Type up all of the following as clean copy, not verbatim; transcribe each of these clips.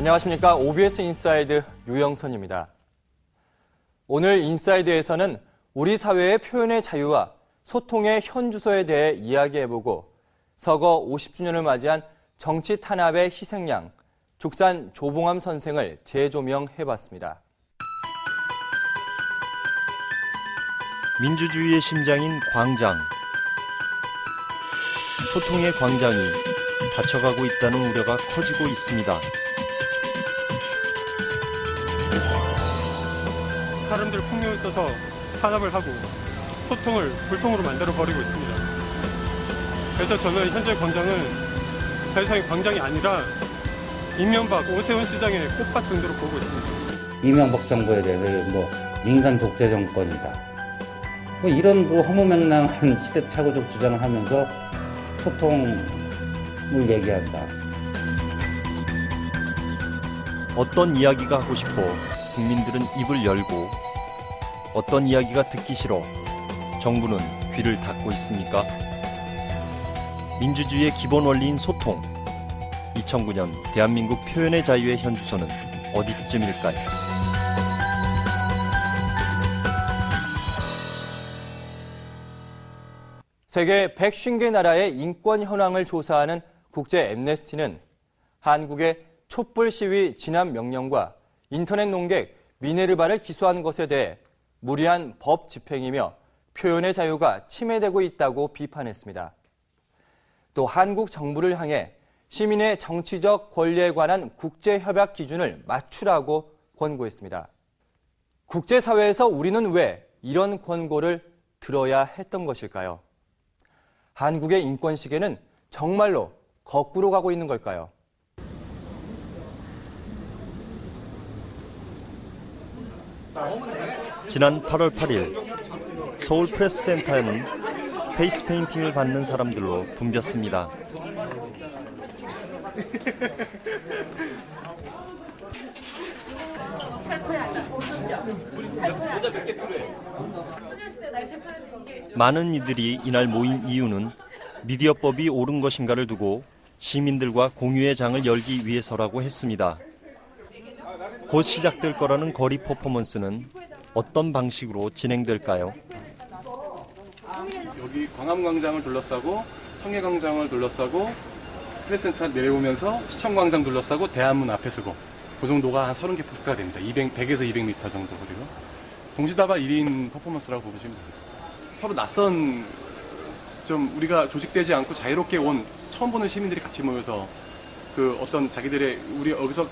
안녕하십니까. OBS 인사이드 유영선입니다. 오늘 인사이드에서는 우리 사회의 표현의 자유와 소통의 현주소에 대해 이야기해보고 서거 50주년을 맞이한 정치 탄압의 희생양, 죽산 조봉암 선생을 재조명해봤습니다. 민주주의의 심장인 광장. 소통의 광장이 닫혀가고 있다는 우려가 커지고 있습니다. 사람들 폭력을 써서 탄압을 하고 소통을 불통으로 만들어버리고 있습니다. 그래서 저는 현재 광장은 더 이상의 광장이 아니라 이명박 오세훈 시장의 꽃밭 정도로 보고 있습니다. 이명박 정부에 대해서 민간 독재 정권이다. 이런 허무맹랑한 시대착오적 주장을 하면서 소통을 얘기한다. 어떤 이야기가 하고 싶어 국민들은 입을 열고 어떤 이야기가 듣기 싫어 정부는 귀를 닫고 있습니까? 민주주의의 기본 원리인 소통. 2009년 대한민국 표현의 자유의 현주소는 어디쯤일까요? 세계 150개 나라의 인권 현황을 조사하는 국제 앰네스티는 한국의 촛불 시위 진압 명령과 인터넷 농객 미네르바를 기소한 것에 대해 무리한 법 집행이며 표현의 자유가 침해되고 있다고 비판했습니다. 또 한국 정부를 향해 시민의 정치적 권리에 관한 국제협약 기준을 맞추라고 권고했습니다. 국제사회에서 우리는 왜 이런 권고를 들어야 했던 것일까요? 한국의 인권 시계는 정말로 거꾸로 가고 있는 걸까요? 지난 8월 8일 서울 프레스센터에는 페이스 페인팅을 받는 사람들로 붐볐습니다. 많은 이들이 이날 모인 이유는 미디어법이 옳은 것인가를 두고 시민들과 공유의 장을 열기 위해서라고 했습니다. 곧 시작될 거라는 거리 퍼포먼스는 어떤 방식으로 진행될까요? 여기 광화문광장을 둘러싸고 청계광장을 둘러싸고 프레스센터 내려오면서 시청광장 둘러싸고 대한문 앞에 서고 그 정도가 한 30개 포스트가 됩니다. 100에서 200m 정도 그리고 동시다발 1인 퍼포먼스라고 보시면 되겠습니다. 서로 낯선 좀 우리가 조직되지 않고 자유롭게 온 처음 보는 시민들이 같이 모여서 그 어떤 자기들의 우리 여기서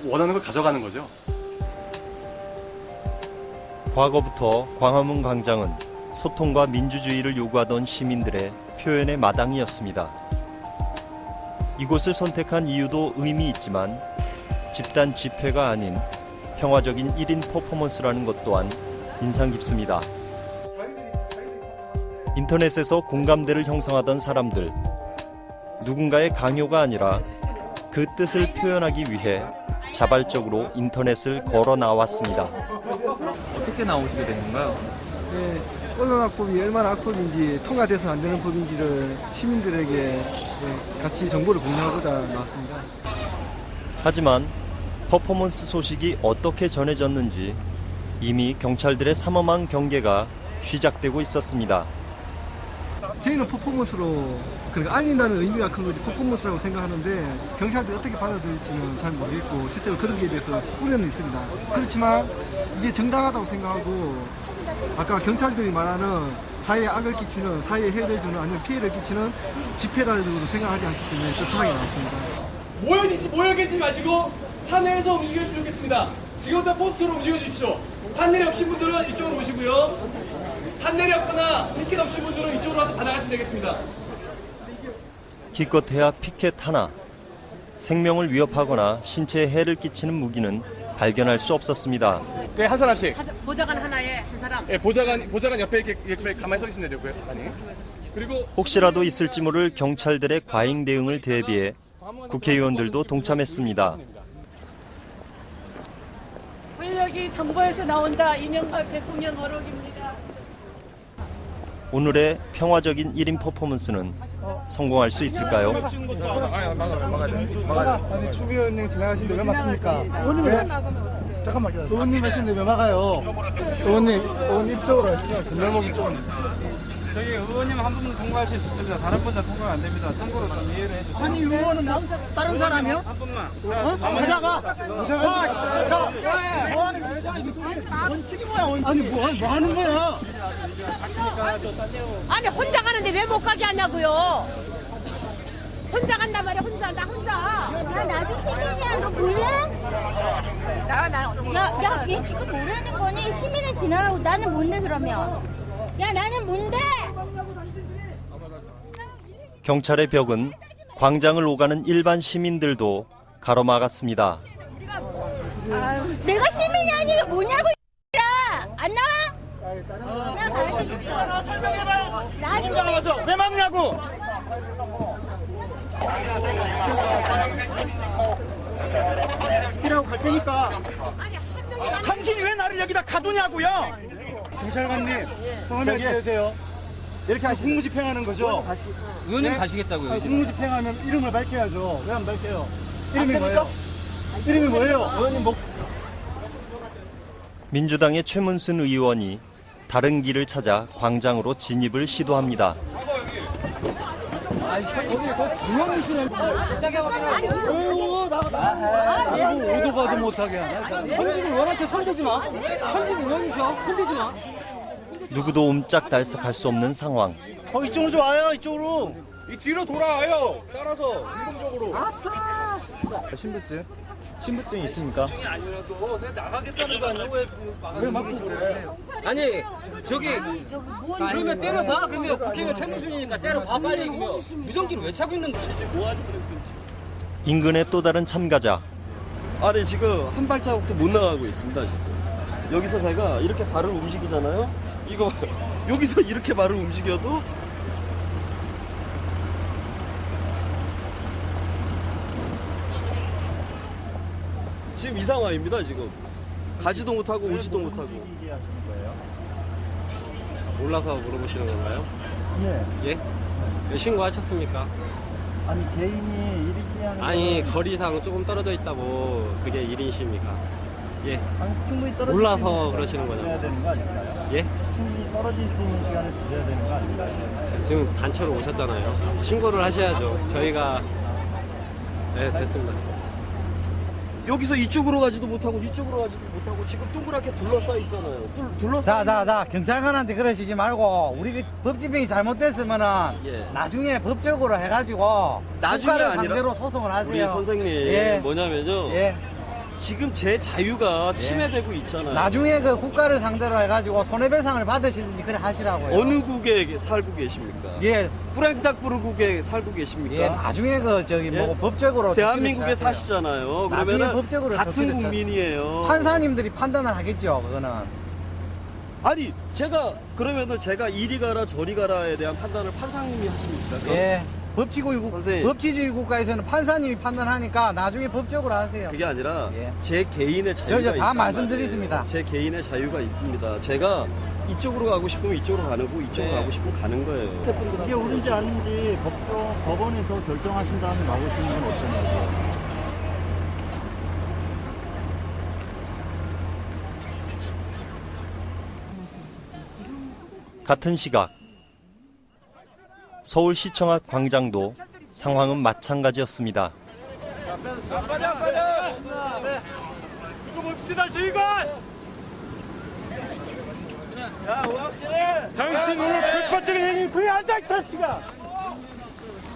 원하는 걸 가져가는 거죠. 과거부터 광화문 광장은 소통과 민주주의를 요구하던 시민들의 표현의 마당이었습니다. 이곳을 선택한 이유도 의미 있지만 집단 집회가 아닌 평화적인 1인 퍼포먼스라는 것 또한 인상 깊습니다. 인터넷에서 공감대를 형성하던 사람들, 누군가의 강요가 아니라 그 뜻을 표현하기 위해 자발적으로 인터넷을 걸어 나왔습니다. 어떻게 나오시게 된 건가요? 네, 언론악법이 얼마나 악법인지 통과돼서 안 되는 법인지를 시민들에게 같이 정보를 공유하고자 나왔습니다. 하지만 퍼포먼스 소식이 어떻게 전해졌는지 이미 경찰들의 삼엄한 경계가 시작되고 있었습니다. 저희는 퍼포먼스로 알린다는 의미가 큰 거지 퍼포먼스라고 생각하는데 경찰들이 어떻게 받아들일지는 잘 모르겠고 실제로 그런 게 대해서 우려는 있습니다. 그렇지만 이게 정당하다고 생각하고 아까 경찰들이 말하는 사회에 악을 끼치는, 사회에 해를 주는 아니면 피해를 끼치는 집회라고 생각하지 않기 때문에 뚜렷하게 나왔습니다. 모여 계시지 마시고 사내에서 움직여주시면 좋겠습니다. 지금부터 포스트로 움직여 주십시오. 판넬이 없신 분들은 이쪽으로 오시고요. 판넬이 없거나 피켓 없신 분들은 이쪽으로 와서 받아가시면 되겠습니다. 기껏해야 피켓 하나, 생명을 위협하거나 신체에 해를 끼치는 무기는 발견할 수 없었습니다. 네, 한 사람씩. 보좌관 하나에 한 사람. 네, 보좌관 옆에 이렇게 가만히 서 있으면 되고요. 아니. 그리고 혹시라도 있을지 모를 경찰들의 과잉 대응을 대비해 국회의원들도 동참했습니다. 권력이 정부에서 나온다. 이명박 대통령 어록입니다. 오늘의 평화적인 1인 퍼포먼스는 성공할 수 있을까요? 아니 추 의원님 지나가시는데 왜 막습니까? 왜? 잠깐만 의원님 하시는데 왜 막아요? 의원님 이쪽으로 하시죠. 금멸목 이쪽으로. 저기 의원님 한 분은 통과할 수 있습니다. 다른 분은 통과 안 됩니다. 참고로 좀 이해를 해주세요. 아니 의원은 다른 사람이요? 한 분만. 하다가 뭐 하는 거야? 원칙이 뭐야? 아니 뭐 하는 거야? 아니 혼자 가는데 왜 못 가게 하냐고요. 혼자 간단 말이야. 나 혼자. 야, 나도 시민이야. 너 몰라? 야, 얘 지금 뭐라는 거니? 시민은 지나가고 나는 뭔데 그러면? 야, 나는 뭔데? 경찰의 벽은 광장을 오가는 일반 시민들도 가로막았습니다. 내가 시민이 아니라 뭐냐고, 안 나와? 하나 설명해봐요. 누군가 나와서 왜 막냐고? 이라고 갈 테니까. 당신이 왜 나를 여기다 가두냐고요? 경찰관님, 성함이 되세요? 이렇게 공무집행하는 거죠? 의원님 네? 가시겠다고요? 아니, 공무집행하면 이름을 밝혀야죠. 왜 안 밝혀요? 이름이 뭐예요? 이름이 뭐예요? 의원님 뭐? 민주당의 최문순 의원이 다른 길을 찾아 광장으로 진입을 시도합니다. 오도가도 못하게 하냐? 선진을 의원한테 손대지 마. 선진 의원이셔. 손대지 마. 누구도 옴짝달싹할 수 없는 상황. 이쪽으로 좀 와요, 이쪽으로. 이 뒤로 돌아와요. 따라서 운동적으로. 신분증 있습니까? 왜 막고 그래? 아니 저기 그러면 때려봐. 그러면 국회의원 최문순이니까 때려봐 빨리. 그러면 무전기를 왜 차고 있는 거지? 뭐 하지 그런 건지. 인근의 또 다른 참가자. 아니 지금 한 발자국도 못 나가고 있습니다. 지금 여기서 제가 이렇게 발을 움직이잖아요. 이거 여기서 이렇게 발을 움직여도 지금 이 상황입니다. 지금 가지도 못하고 오지도 못하고. 몰라서 물어보시는 건가요? 예. 예? 왜 신고하셨습니까? 아니, 개인이 1인 시위하는 아니 거리상 조금 떨어져 있다고 그게 1인 시입니까? 예. 아니, 충분히 떨어질 몰라서 수 있는 그러시는 시간을 거죠. 주셔야 되는 거 아닐까요? 예? 충분히 떨어질 수 있는 시간을 주셔야 되는 거 아닐까요? 지금 단체로 오셨잖아요. 신고를 하셔야죠. 저희가 네 됐습니다. 여기서 이쪽으로 가지도 못하고 이쪽으로 가지도 못하고 지금 동그랗게 둘러싸여 있잖아요. 자, 경찰관한테 그러시지 말고 우리 법집행이 잘못됐으면은 예. 나중에 법적으로 해가지고 나중에 국가를 아니라 상대로 소송을 하세요. 우리 선생님 예. 뭐냐면요. 예. 지금 제 자유가 침해되고 있잖아요. 나중에 그 국가를 상대로 해가지고 손해배상을 받으시든지 그래 하시라고요. 어느 국에 살고 계십니까? 예. 프랑크푸르국에 살고 계십니까? 예, 나중에 그 저기 예? 뭐 법적으로 대한민국에 조치를 사시잖아요. 나중에 그러면 법적으로 같은 조치를 국민이에요. 판사님들이 판단을 하겠죠, 그거는. 아니 제가 그러면은 제가 이리 가라 저리 가라에 대한 판단을 판사님이 하십니까? 그럼? 예. 선생님. 법치주의 국가에서는 판사님이 판단하니까 나중에 법적으로 하세요. 그게 아니라 예. 제 개인의 자유가 다 있단 말씀드리겠습니다. 말이에요. 제 개인의 자유가 있습니다. 제가 이쪽으로 가고 싶으면 이쪽으로 가는 거고 이쪽으로 가고 싶으면 가는 거예요. 이게 옳은지 아닌지 법원에서 결정하신 다음에 나오시는 건 어떠냐고요? 같은 시각 서울시청 앞 광장도 상황은 마찬가지였습니다. 이거 봅시다 지휘관. 야 오학씨. 당신 오늘 불법적인 행위 후회한다 이 자식아.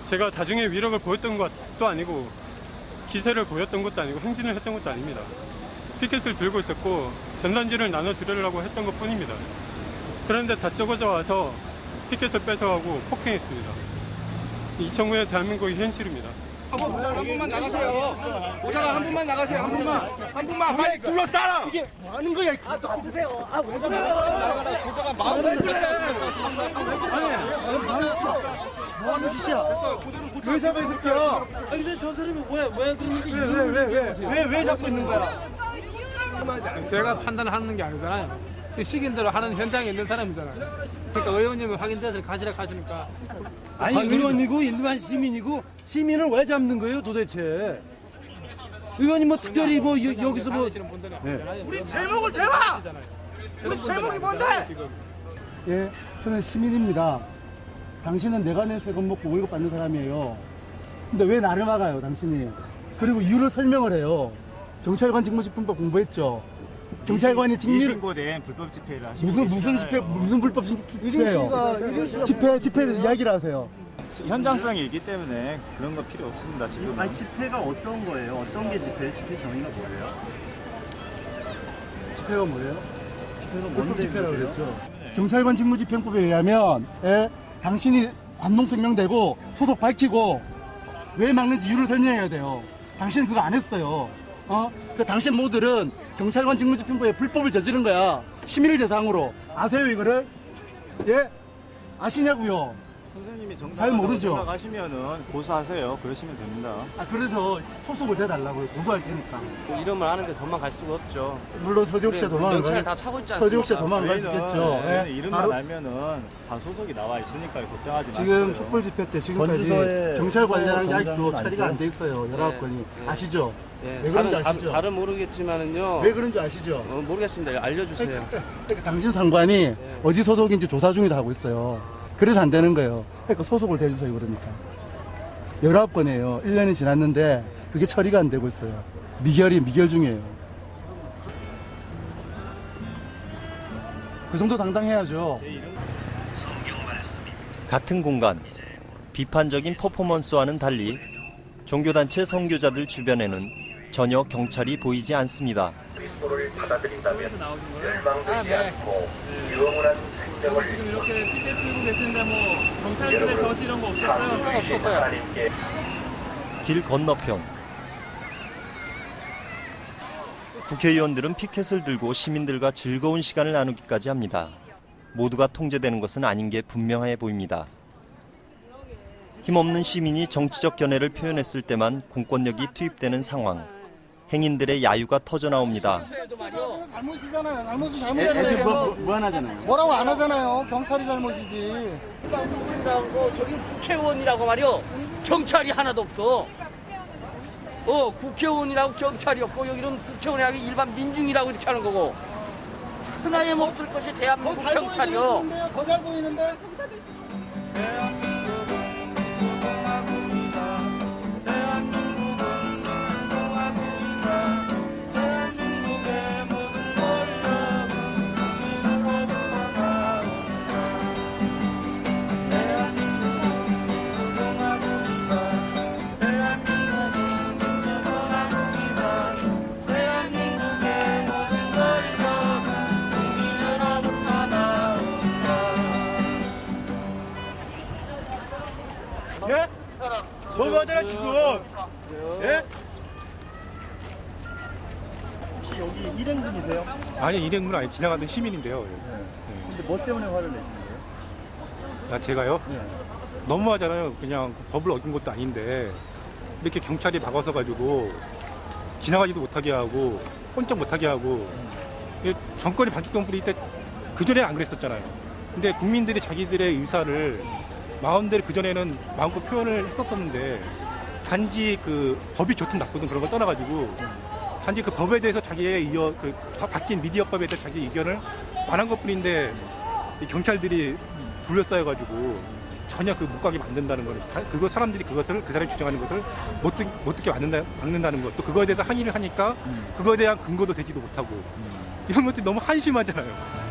제가 다중의 위력을 보였던 것도 아니고 기세를 보였던 것도 아니고 행진을 했던 것도 아닙니다. 피켓을 들고 있었고 전단지를 나눠드리려고 했던 것뿐입니다. 그런데 다짜고짜 와서 피켓을 뺏어가고 폭행했습니다. 이청구의 대한민국의 현실입니다. 한 분만 나가세요. 오자가 한 분만 나가세요. 한 분만 빨리 둘러싸라. 이게 뭐 하는 거야? 드세요. 왜 그래? 오자가 마음을 뭐 하는 짓이야? 왜 잡아 이 새끼야? 아니 근데 저 사람이 왜 그러는지 왜 잡고 있는 거야? 제가 판단하는 게 아니잖아요. 시킨대로 하는 현장에 있는 사람이잖아요. 그러니까 의원님은 확인돼서 가시라 하시니까. 아니 의원이고 일반 시민이고 시민을 왜 잡는 거예요 도대체? 의원이 뭐 특별히 뭐 여기서 뭐 우리 제목을 대봐. 우리 제목이 뭔데? 예, 저는 시민입니다. 당신은 내가 낸 세금 먹고 월급 받는 사람이에요. 근데 왜 나를 막아요, 당신이? 그리고 이유를 설명을 해요. 경찰관 직무집행법 공부했죠. 경찰관이 미신고된 불법 집회를 하시고 무슨 집회, 무슨 불법 집회예요? 집회에 이야기를 하세요. 현장성이 있기 때문에 그런 거 필요 없습니다. 지금. 아니 집회가 어떤 거예요? 어떤 게 집회? 집회 정의가 뭐예요? 집회가 뭐예요? 집회가 불법 뭔데 집회라고 그러세요? 그랬죠. 경찰관 직무집행법에 의하면 당신이 관동성명되고 소속 밝히고 왜 막는지 이유를 설명해야 돼요. 당신은 그거 안 했어요. 그 당신 모두는 경찰관 직무집행법에 불법을 저지른 거야. 시민을 대상으로. 아세요 이거를? 예? 아시냐고요? 선생님이 잘 모르죠. 생각하시면은 고소하세요. 그러시면 됩니다. 그래서 소속을 대달라고요. 고소할 테니까. 이름을 아는데 도망갈 수가 없죠. 물론 서지욱 씨가 도망갈 경찰 다 차고 있지 않습니까? 서지욱 씨가 도망갈 수 있겠죠. 저희는 이름만 알면은 다 소속이 나와 있으니까 걱정하지 마세요. 지금 촛불 집회 때 지금까지 경찰 관련한 게 아직도 처리가 안 돼 있어요. 19건이. 아시죠? 왜 그런지 아시죠? 잘은 모르겠지만은요. 왜 그런지 아시죠? 모르겠습니다. 알려주세요. 그러니까 당신 상관이 어디 소속인지 조사 중이다 하고 있어요. 그래서 안 되는 거예요. 그러니까 소속을 대주세요. 그러니까 19건이에요. 1년이 지났는데 그게 처리가 안 되고 있어요. 미결 중이에요. 그 정도 당당해야죠. 같은 공간, 비판적인 퍼포먼스와는 달리 종교단체 선교자들 주변에는 전혀 경찰이 보이지 않습니다. 받아들인다면 열망되지 않고 유흥한 생명을 지금 이렇게 피켓 들고 계시는데 뭐 경찰들의 저지 이런 거 없었어요? 없었어요. 길 건너편 국회의원들은 피켓을 들고 시민들과 즐거운 시간을 나누기까지 합니다. 모두가 통제되는 것은 아닌 게 분명해 보입니다. 힘없는 시민이 정치적 견해를 표현했을 때만 공권력이 투입되는 상황. 행인들의 야유가 터져나옵니다. 잘못이잖아요. 잘못은 잘못이잖아요. 무한하잖아요. 뭐라고 안 하잖아요. 경찰이 잘못이지. 국회의원이라고 저기 국회의원이라고 말이요. 경찰이 하나도 없어. 국회의원이라고 경찰이 없고 여기는 국회의원이라고 일반 민중이라고 이렇게 하는 거고. 하나에 못들 것이 대한민국 경찰이요. 더 잘 보이는데? 예? 너무하잖아 지금. 예? 혹시 여기 일행분이세요? 아니 일행분 아니 지나가던 시민인데요. 근데 뭐 때문에 화를 내시는 거예요? 제가요? 너무하잖아요. 그냥 법을 어긴 것도 아닌데 이렇게 경찰이 막아서 가지고 지나가지도 못하게 하고 꼼짝 못하게 하고 정권이 바뀌기 전부터 이때 그전에는 안 그랬었잖아요. 근데 국민들이 자기들의 의사를 마음대로 그전에는 마음껏 표현을 했었었는데 단지 그 법이 좋든 나쁘든 그런 걸 떠나가지고 단지 그 법에 대해서 자기의 바뀐 미디어법에 대해서 자기 의견을 말한 것뿐인데 경찰들이 둘러싸여가지고 전혀 그 못 가게 만든다는 거는 그거 사람들이 그것을 그 사람이 주장하는 것을 못 듣게 막는다는 것 또 그거에 대해서 항의를 하니까 그거에 대한 근거도 되지도 못하고 이런 것들이 너무 한심하잖아요.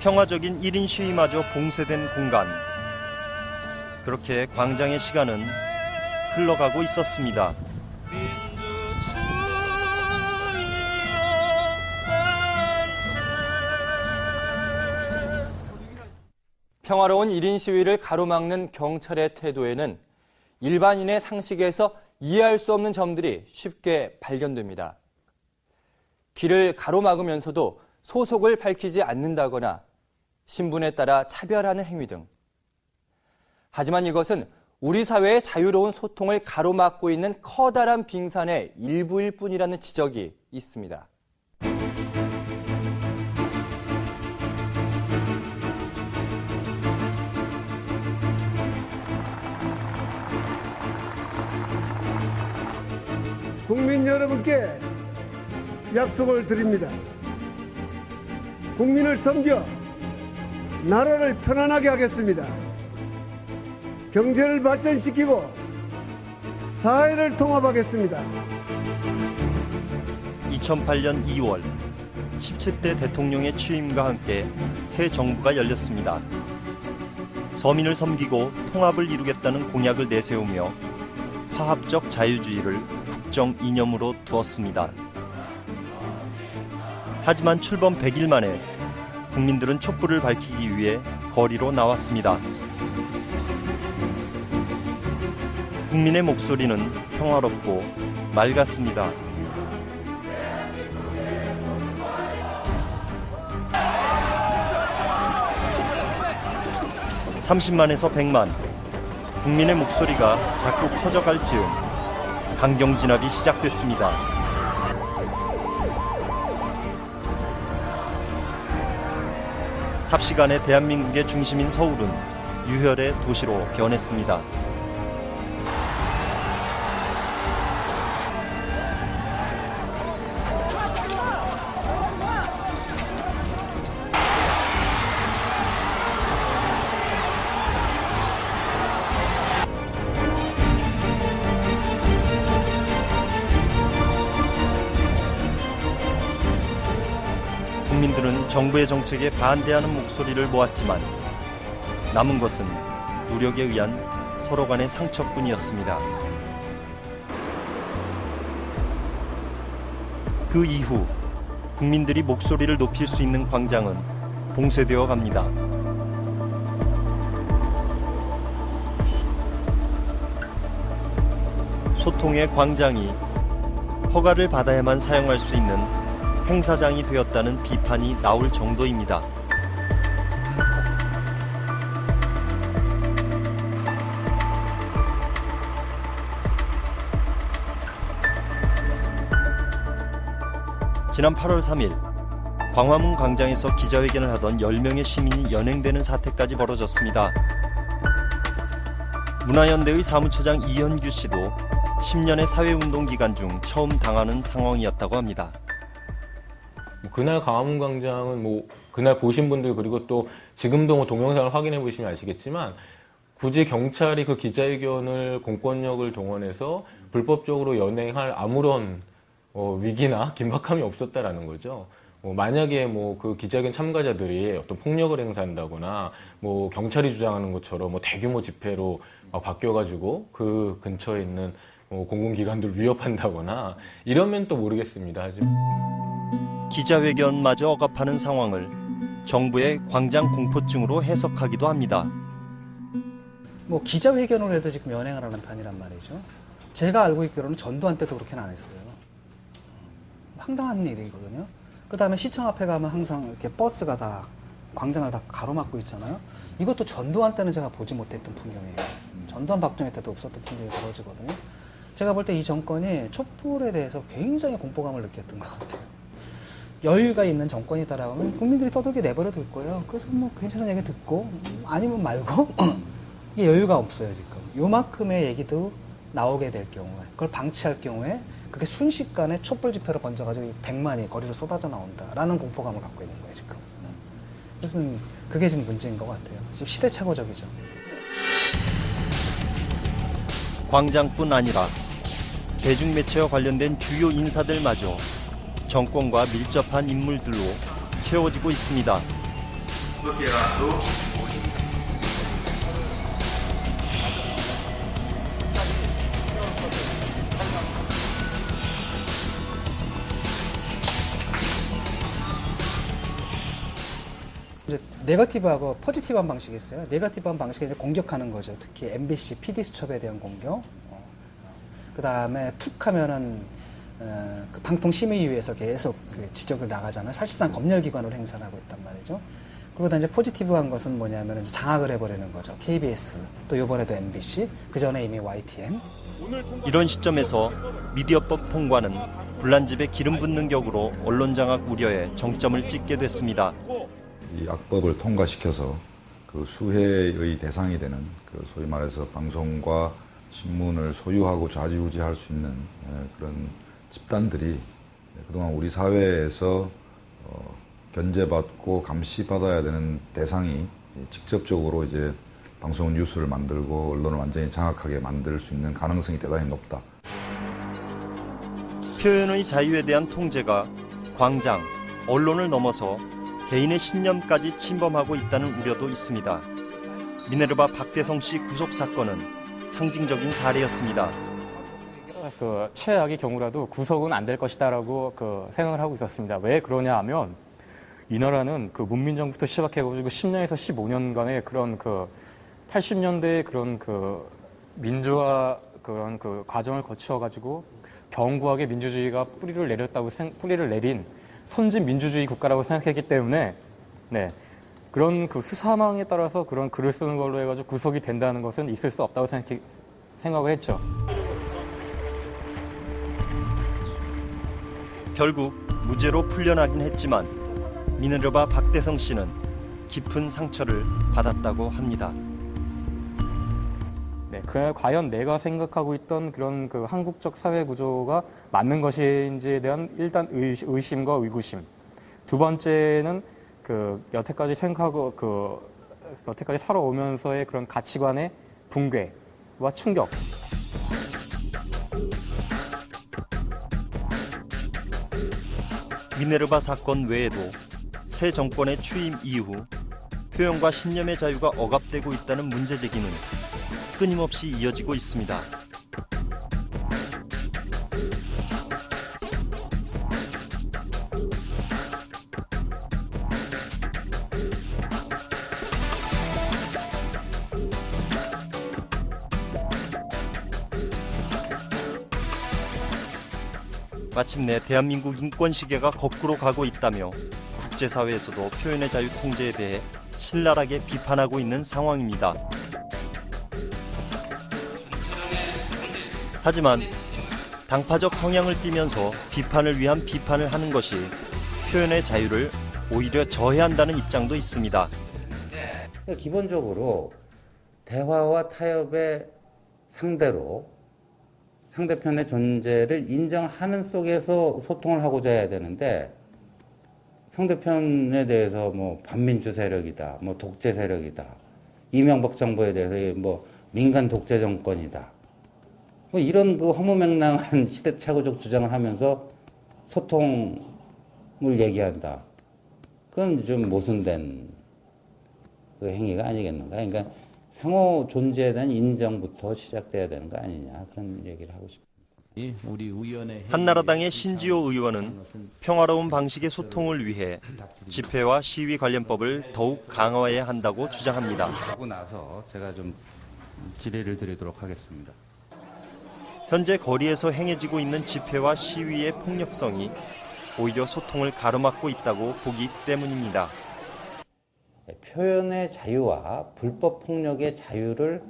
평화적인 1인 시위마저 봉쇄된 공간. 그렇게 광장의 시간은 흘러가고 있었습니다. 평화로운 1인 시위를 가로막는 경찰의 태도에는 일반인의 상식에서 이해할 수 없는 점들이 쉽게 발견됩니다. 길을 가로막으면서도 소속을 밝히지 않는다거나 신분에 따라 차별하는 행위 등. 하지만 이것은 우리 사회의 자유로운 소통을 가로막고 있는 커다란 빙산의 일부일 뿐이라는 지적이 있습니다. 국민 여러분께 약속을 드립니다. 국민을 섬겨 나라를 편안하게 하겠습니다. 경제를 발전시키고 사회를 통합하겠습니다. 2008년 2월 17대 대통령의 취임과 함께 새 정부가 열렸습니다. 서민을 섬기고 통합을 이루겠다는 공약을 내세우며 화합적 자유주의를 국정 이념으로 두었습니다. 하지만 출범 100일 만에 국민들은 촛불을 밝히기 위해 거리로 나왔습니다. 국민의 목소리는 평화롭고 맑았습니다. (30만에서 100만) 국민의 목소리가 자꾸 커져갈 즈음 강경 진압이 시작됐습니다. 삽시간에 대한민국의 중심인 서울은 유혈의 도시로 변했습니다. 국민들은 정부의 정책에 반대하는 목소리를 모았지만 남은 것은 무력에 의한 서로 간의 상처뿐이었습니다. 그 이후 국민들이 목소리를 높일 수 있는 광장은 봉쇄되어 갑니다. 소통의 광장이 허가를 받아야만 사용할 수 있는 행사장이 되었다는 비판이 나올 정도입니다. 지난 8월 3일 광화문 광장에서 기자회견을 하던 10명의 시민이 연행되는 사태까지 벌어졌습니다. 문화연대의 사무처장 이현규 씨도 10년의 사회운동 기간 중 처음 당하는 상황이었다고 합니다. 그날 광화문 광장은 그날 보신 분들 그리고 또 지금도 동영상을 확인해 보시면 아시겠지만 굳이 경찰이 그 기자회견을 공권력을 동원해서 불법적으로 연행할 아무런 위기나 긴박함이 없었다라는 거죠. 만약에 그 기자회견 참가자들이 어떤 폭력을 행사한다거나 경찰이 주장하는 것처럼 대규모 집회로 바뀌어가지고 그 근처에 있는 공공기관들 위협한다거나 이러면 또 모르겠습니다. 하지만 기자회견마저 억압하는 상황을 정부의 광장 공포증으로 해석하기도 합니다. 기자회견을 해도 지금 연행을 하는 편이란 말이죠. 제가 알고 있기로는 전두환 때도 그렇게는 안 했어요. 황당한 일이거든요. 그 다음에 시청 앞에 가면 항상 이렇게 버스가 다 광장을 다 가로막고 있잖아요. 이것도 전두환 때는 제가 보지 못했던 풍경이에요. 전두환 박정희 때도 없었던 풍경이 벌어지거든요. 제가 볼 때 이 정권이 촛불에 대해서 굉장히 공포감을 느꼈던 것 같아요. 여유가 있는 정권이다라고 하면 국민들이 떠들게 내버려 둘 거예요. 그래서 괜찮은 얘기 듣고 아니면 말고 이게 여유가 없어요 지금. 요만큼의 얘기도 나오게 될 경우에 그걸 방치할 경우에 그게 순식간에 촛불 집회로 번져가지고 100만이 거리로 쏟아져 나온다라는 공포감을 갖고 있는 거예요 지금. 그래서 그게 지금 문제인 것 같아요. 지금 시대착오적이죠. 광장뿐 아니라 대중매체와 관련된 주요 인사들마저 정권과 밀접한 인물들로 채워지고 있습니다. 이제 네거티브하고 포지티브한 방식이 있어요. 네거티브한 방식은 이제 공격하는 거죠. 특히 MBC PD 수첩에 대한 공격. 그 다음에 툭 하면은 그 방통심의위에서 계속 그 지적을 나가잖아요. 사실상 검열기관으로 행사를 하고 있단 말이죠. 그러다 이제 포지티브한 것은 뭐냐면 이제 장악을 해버리는 거죠. KBS, 또 이번에도 MBC, 그 전에 이미 YTN. 이런 시점에서 미디어법 통과는 불난집에 기름 붓는 격으로 언론 장악 우려에 정점을 찍게 됐습니다. 이 악법을 통과시켜서 그 수혜의 대상이 되는 그 소위 말해서 방송과 신문을 소유하고 좌지우지할 수 있는 그런 집단들이 그동안 우리 사회에서 견제받고 감시받아야 되는 대상이 직접적으로 이제 방송 뉴스를 만들고 언론을 완전히 장악하게 만들 수 있는 가능성이 대단히 높다. 표현의 자유에 대한 통제가 광장, 언론을 넘어서 개인의 신념까지 침범하고 있다는 우려도 있습니다. 미네르바 박대성 씨 구속 사건은 상징적인 사례였습니다. 그 최악의 경우라도 구속은 안 될 것이다라고 생각을 하고 있었습니다. 왜 그러냐 하면 이 나라는 그 문민정부터 시작해가지고 10년에서 15년간의 그런 80년대의 그런 민주화 그런 과정을 거쳐가지고 견고하게 민주주의가 뿌리를 내린 선진 민주주의 국가라고 생각했기 때문에 그런 수사망에 따라서 그런 글을 쓰는 걸로 해가지고 구속이 된다는 것은 있을 수 없다고 생각을 했죠. 결국 무죄로 풀려나긴 했지만 미네르바 박대성 씨는 깊은 상처를 받았다고 합니다. 과연 내가 생각하고 있던 그런 한국적 사회 구조가 맞는 것인지에 대한 일단 의심과 의구심. 두 번째는 여태까지 생각하고 여태까지 살아오면서의 그런 가치관의 붕괴와 충격. 미네르바 사건 외에도 새 정권의 취임 이후 표현과 신념의 자유가 억압되고 있다는 문제 제기는 끊임없이 이어지고 있습니다. 마침내 대한민국 인권 시계가 거꾸로 가고 있다며 국제사회에서도 표현의 자유 통제에 대해 신랄하게 비판하고 있는 상황입니다. 하지만 당파적 성향을 띠면서 비판을 위한 비판을 하는 것이 표현의 자유를 오히려 저해한다는 입장도 있습니다. 기본적으로 대화와 타협의 상대로 상대편의 존재를 인정하는 속에서 소통을 하고자 해야 되는데 상대편에 대해서 반민주 세력이다, 독재 세력이다, 이명박 정부에 대해서 민간 독재 정권이다, 이런 허무맹랑한 시대착오적 주장을 하면서 소통을 얘기한다. 그건 좀 모순된 행위가 아니겠는가. 그러니까 상호 존재에 대한 인정부터 시작돼야 되는 거 아니냐, 그런 얘기를 하고 싶습니다. 한나라당의 신지호 의원은 평화로운 방식의 소통을 위해 집회와 시위 관련법을 더욱 강화해야 한다고 주장합니다. 하고 나서 제가 좀 질의를 드리도록 하겠습니다. 현재 거리에서 행해지고 있는 집회와 시위의 폭력성이 오히려 소통을 가로막고 있다고 보기 때문입니다. 표현의 자유와 불법 폭력의 자유를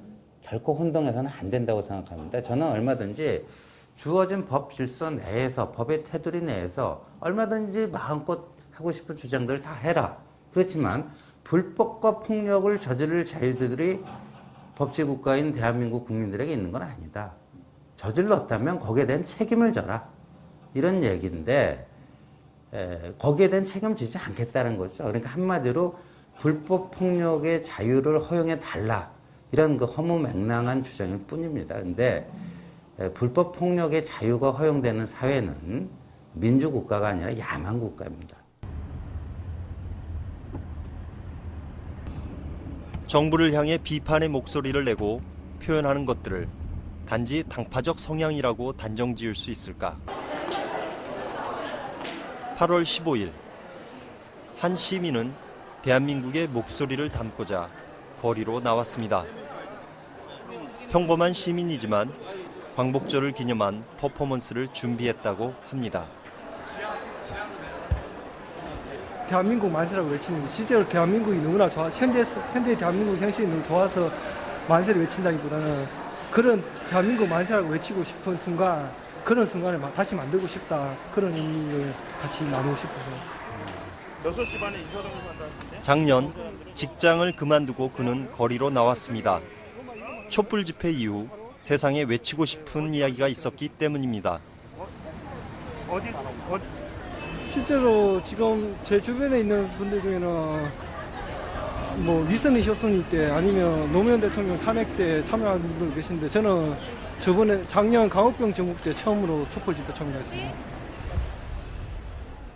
결코 혼동해서는 안 된다고 생각합니다. 저는 얼마든지 주어진 법 질서 내에서, 법의 테두리 내에서 얼마든지 마음껏 하고 싶은 주장들을 다 해라. 그렇지만 불법과 폭력을 저지를 자유들이 법치국가인 대한민국 국민들에게 있는 건 아니다. 저질렀다면 거기에 대한 책임을 져라. 이런 얘기인데 거기에 대한 책임을 지지 않겠다는 거죠. 그러니까 한마디로 불법 폭력의 자유를 허용해 달라. 이런 허무맹랑한 주장일 뿐입니다. 근데 불법 폭력의 자유가 허용되는 사회는 민주국가가 아니라 야만국가입니다. 정부를 향해 비판의 목소리를 내고 표현하는 것들을 단지 당파적 성향이라고 단정 지을 수 있을까? 8월 15일, 한 시민은 대한민국의 목소리를 담고자 거리로 나왔습니다. 평범한 시민이지만 광복절을 기념한 퍼포먼스를 준비했다고 합니다. 대한민국 만세라고 외치는 실제로 대한민국이 너무나 좋아 현재 대한민국 형식이 너무 좋아서 만세를 외친다기보다는 그런 대한민국 만세라고 외치고 싶은 순간 그런 순간을 다시 만들고 싶다 그런 의미를 같이 나누고 싶어서 6시 반에 인사동에서 만났는데 작년 직장을 그만두고 그는 거리로 나왔습니다. 촛불 집회 이후 세상에 외치고 싶은 이야기가 있었기 때문입니다. 실제로 지금 제 주변에 있는 분들 중에는 뭐 미선이 효순이 때 아니면 노무현 대통령 탄핵 때 참여한 분들 계신데 저는 저번에 작년 강옥병 정국 때 처음으로 촛불 집회 참여했습니다.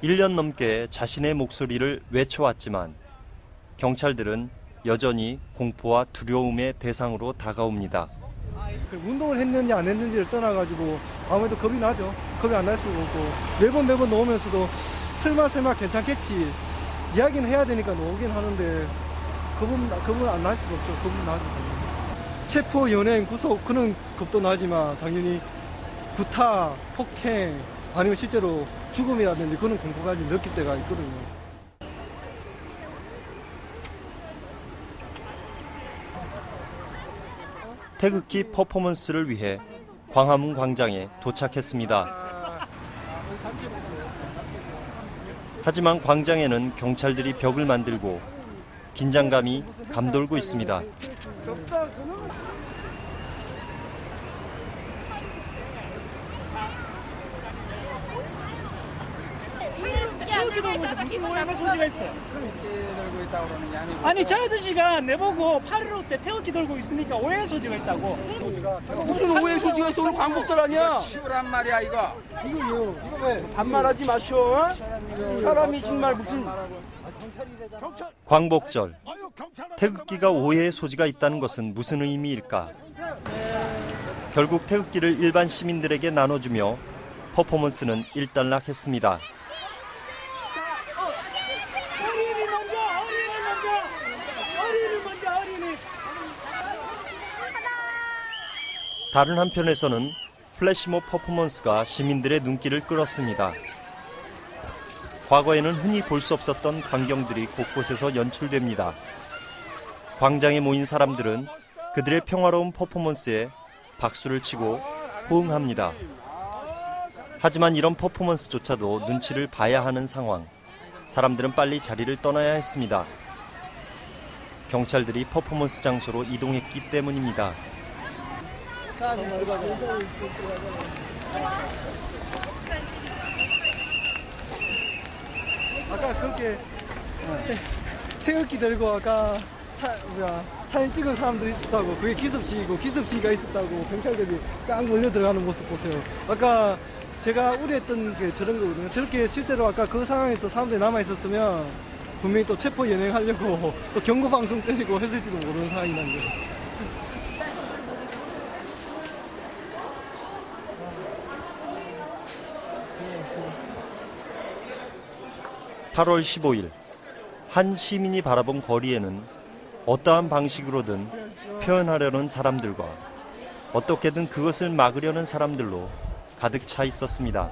1년 넘게 자신의 목소리를 외쳐왔지만 경찰들은 여전히 공포와 두려움의 대상으로 다가옵니다. 운동을 했는지 안 했는지를 떠나가지고 아무래도 겁이 나죠. 겁이 안 날 수가 없고 매번 나오면서도 설마 괜찮겠지 이야기는 해야 되니까 나오긴 하는데 겁은 안 날 수가 없죠. 겁은 나죠. 체포, 연행, 구속 그런 겁도 나지만 당연히 구타, 폭행 아니면 실제로 죽음이라든지 그런 공포까지 느낄 때가 있거든요. 태극기 퍼포먼스를 위해 광화문 광장에 도착했습니다. 하지만 광장에는 경찰들이 벽을 만들고 긴장감이 감돌고 있습니다. 태극기 들고 있어. 무슨 오해하는 소지가 있어? 아니 저 아저씨가 내보고 8.15 때 태극기 들고 있으니까 오해 소지가 있다고. 무슨 오해 소지가 있어? 오늘 광복절 아니야? 치우란 말이야 이거. 이거 왜? 반말하지 마쇼. 사람이 정말 무슨 광복절, 태극기가 오해의 소지가 있다는 것은 무슨 의미일까? 결국 태극기를 일반 시민들에게 나눠주며 퍼포먼스는 일단락했습니다. 다른 한편에서는 플래시몹 퍼포먼스가 시민들의 눈길을 끌었습니다. 과거에는 흔히 볼 수 없었던 광경들이 곳곳에서 연출됩니다. 광장에 모인 사람들은 그들의 평화로운 퍼포먼스에 박수를 치고 호응합니다. 하지만 이런 퍼포먼스조차도 눈치를 봐야 하는 상황. 사람들은 빨리 자리를 떠나야 했습니다. 경찰들이 퍼포먼스 장소로 이동했기 때문입니다. 아까 그렇게 태극기 들고 아까 사진 찍은 사람들이 있었다고 그게 기습시위가 있었다고 경찰들이 깡 몰려 들어가는 모습 보세요. 아까 제가 우려했던 게 저런 거거든요. 저렇게 실제로 아까 그 상황에서 사람들이 남아 있었으면 분명히 또 체포 연행하려고 또 경고 방송 때리고 했을지도 모르는 상황이 난 거예요. 8월 15일 한 시민이 바라본 거리에는 어떠한 방식으로든 표현하려는 사람들과 어떻게든 그것을 막으려는 사람들로 가득 차 있었습니다.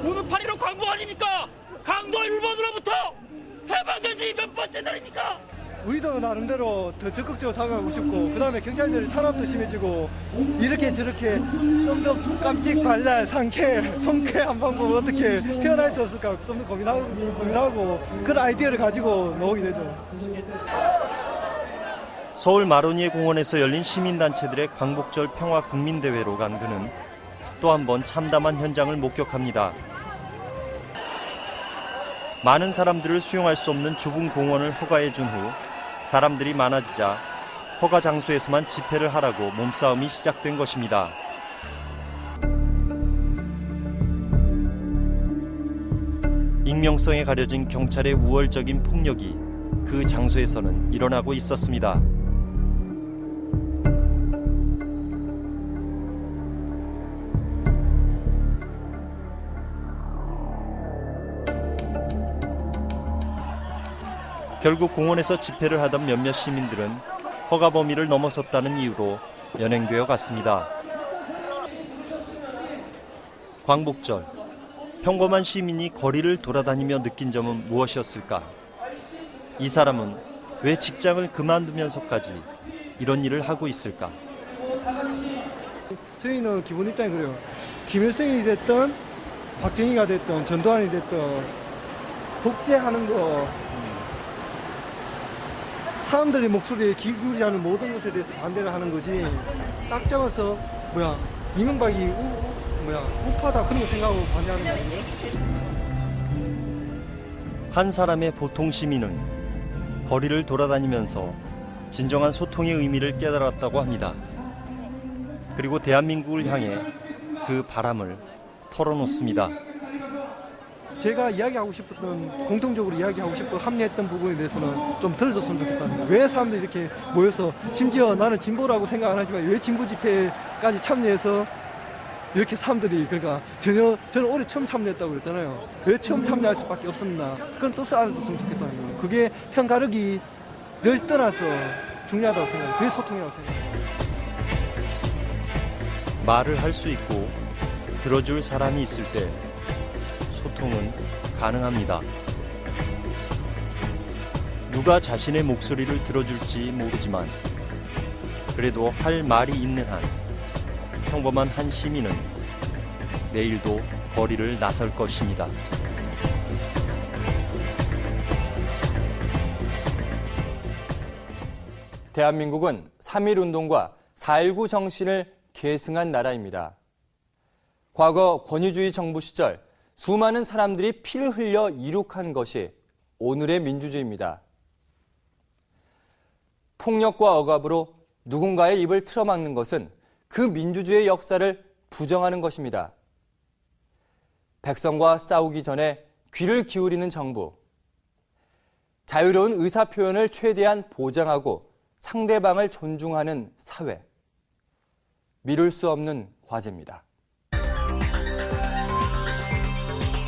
오늘 8.15 광복 아닙니까? 강도 일본으로부터 해방된 지 몇 번째 날입니까? 우리도 나름대로 더 적극적으로 다가가고 싶고 그 다음에 경찰들이 탄압도 심해지고 이렇게 저렇게 좀 더 깜찍 발랄 상쾌 통쾌한 방법을 어떻게 표현할 수 없을까 좀 더 고민하고 그런 아이디어를 가지고 나오게 되죠. 서울 마로니에 공원에서 열린 시민단체들의 광복절 평화 국민대회로 간 그는 또 한 번 참담한 현장을 목격합니다. 많은 사람들을 수용할 수 없는 좁은 공원을 허가해 준 후 사람들이 많아지자 허가 장소에서만 집회를 하라고 몸싸움이 시작된 것입니다. 익명성에 가려진 경찰의 우월적인 폭력이 그 장소에서는 일어나고 있었습니다. 결국 공원에서 집회를 하던 몇몇 시민들은 허가 범위를 넘어섰다는 이유로 연행되어 갔습니다. 광복절, 평범한 시민이 거리를 돌아다니며 느낀 점은 무엇이었을까? 이 사람은 왜 직장을 그만두면서까지 이런 일을 하고 있을까? 저희는 기본 입장이 그래요. 김일성이 됐든 박정희가 됐든 전두환이 됐든 독재하는 거 사람들의 목소리에 귀 기울이지 않는 모든 것에 대해서 반대를 하는 거지 딱 잡아서 이명박이 우파다 그런 거 생각하고 반대하는 거 아니에요? 한 사람의 보통 시민은 거리를 돌아다니면서 진정한 소통의 의미를 깨달았다고 합니다. 그리고 대한민국을 향해 그 바람을 털어놓습니다. 제가 이야기하고 싶었던 공통적으로 이야기하고 싶고 합리했던 부분에 대해서는 좀 들어줬으면 좋겠다는 거예요. 왜 사람들이 이렇게 모여서 심지어 나는 진보라고 생각 안 하지만 왜 진보 집회까지 참여해서 이렇게 사람들이 그러니까 저는 올해 처음 참여했다고 그랬잖아요. 왜 처음 참여할 수밖에 없었나 그런 뜻을 알아줬으면 좋겠다는 거예요. 그게 편가르기를 떠나서 중요하다고 생각해요. 그게 소통이라고 생각해요. 말을 할 수 있고 들어줄 사람이 있을 때 소통은 가능합니다. 누가 자신의 목소리를 들어줄지 모르지만 그래도 할 말이 있는 한 평범한 한 시민은 내일도 거리를 나설 것입니다. 대한민국은 3.1운동과 4.19 정신을 계승한 나라입니다. 과거 권위주의 정부 시절 수많은 사람들이 피를 흘려 이룩한 것이 오늘의 민주주의입니다. 폭력과 억압으로 누군가의 입을 틀어막는 것은 그 민주주의의 역사를 부정하는 것입니다. 백성과 싸우기 전에 귀를 기울이는 정부, 자유로운 의사표현을 최대한 보장하고 상대방을 존중하는 사회, 미룰 수 없는 과제입니다.